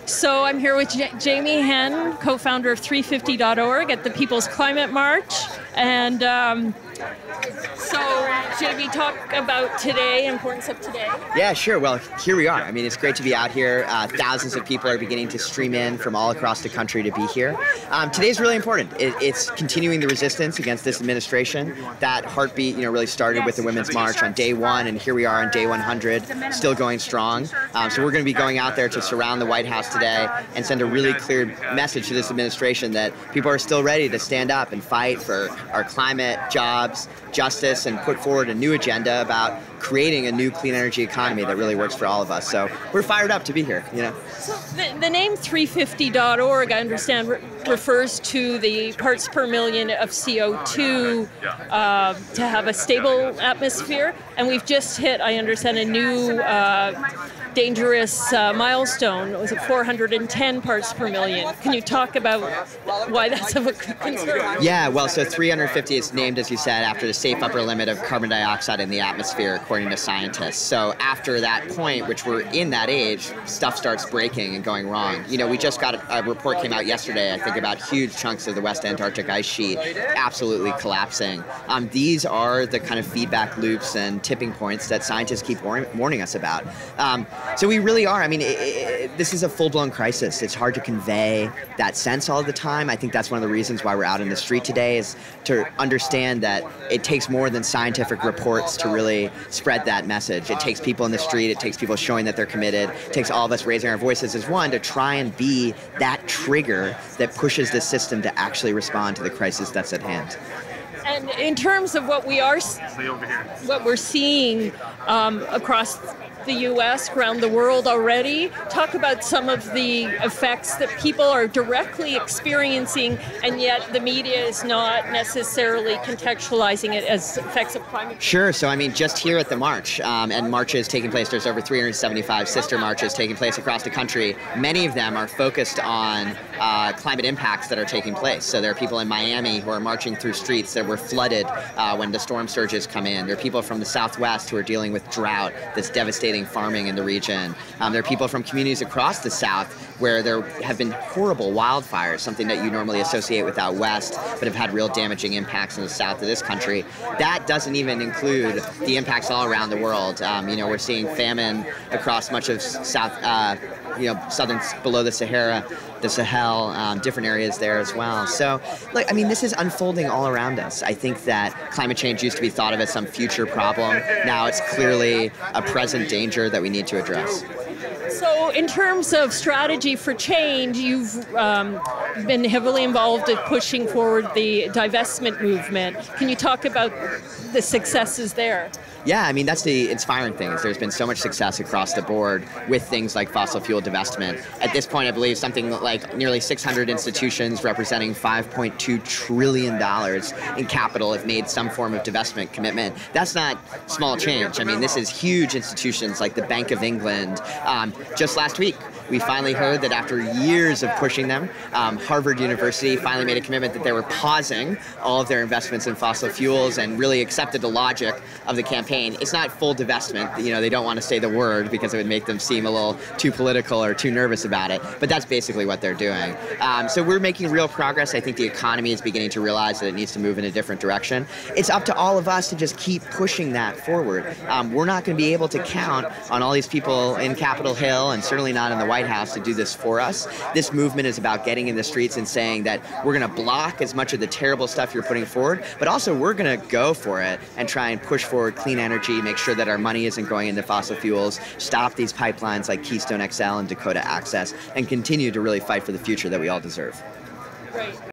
So I'm here with Jamie Henn, co-founder of 350.org at the People's Climate March. And so Jamie, talk about today, importance of today. Yeah, sure. Well, here we are. I mean, it's great to be out here. Thousands of people are beginning to stream in from all across the country to be here. Today's really important. It's continuing the resistance against this administration. That heartbeat, really started with the Women's March on day one, and here we are on day 100, still going strong. So we're going to be going out there to surround the White House today and send a really clear message to this administration that people are still ready to stand up and fight for our climate, jobs, justice, and put forward a new agenda about creating a new clean energy economy that really works for all of us. So we're fired up to be here, So the name 350.org, I understand, refers to the parts per million of CO2 to have a stable atmosphere. And we've just hit, I understand, a new dangerous milestone. Was it 410 parts per million? Can you talk about why that's of a concern? Yeah, well, so 350 is named, as you said, after the safe upper limit of carbon dioxide in the atmosphere, according to scientists. So after that point, which we're in that age, stuff starts breaking and going wrong. We just got a report came out yesterday, I think, about huge chunks of the West Antarctic ice sheet absolutely collapsing. These are the kind of feedback loops and tipping points that scientists keep warning us about. So we really are. I mean, this is a full-blown crisis. It's hard to convey that sense all the time. I think that's one of the reasons why we're out in the street today, is to understand that it takes more than scientific reports to really spread that message. It takes people in the street. It takes people showing that they're committed. It takes all of us raising our voices as one to try and be that trigger that pushes the system to actually respond to the crisis that's at hand. And in terms of what we're seeing across the U.S., around the world already, talk about some of the effects that people are directly experiencing, and yet the media is not necessarily contextualizing it as effects of climate change. Sure. So, I mean, just here at the march, and marches taking place, there's over 375 sister marches taking place across the country. Many of them are focused on climate impacts that are taking place. So there are people in Miami who are marching through streets that were flooded when the storm surges come in. There are people from the Southwest who are dealing with drought that's devastating farming in the region. There are people from communities across the South where there have been horrible wildfires, something that you normally associate with out west, but have had real damaging impacts in the south of this country. That doesn't even include the impacts all around the world. We're seeing famine across much of southern below the Sahara, the Sahel, different areas there as well. So, look, I mean, this is unfolding all around us. I think that climate change used to be thought of as some future problem. Now it's clearly a present danger that we need to address. So in terms of strategy for change, you've been heavily involved in pushing forward the divestment movement. Can you talk about the successes there? Yeah, I mean, that's the inspiring thing, is there's been so much success across the board with things like fossil fuel divestment. At this point, I believe something like nearly 600 institutions representing $5.2 trillion in capital have made some form of divestment commitment. That's not small change. I mean, this is huge institutions like the Bank of England. Just last week, we finally heard that after years of pushing them, Harvard University finally made a commitment that they were pausing all of their investments in fossil fuels and really accepted the logic of the campaign. It's not full divestment. They don't want to say the word because it would make them seem a little too political or too nervous about it. But that's basically what they're doing. So we're making real progress. I think the economy is beginning to realize that it needs to move in a different direction. It's up to all of us to just keep pushing that forward. We're not going to be able to count on all these people in Capitol Hill, and certainly not in the White House, to do this for us. This movement is about getting in the streets and saying that we're going to block as much of the terrible stuff you're putting forward, but also we're going to go for it and try and push forward clean energy, make sure that our money isn't going into fossil fuels, stop these pipelines like Keystone XL and Dakota Access, and continue to really fight for the future that we all deserve. Right.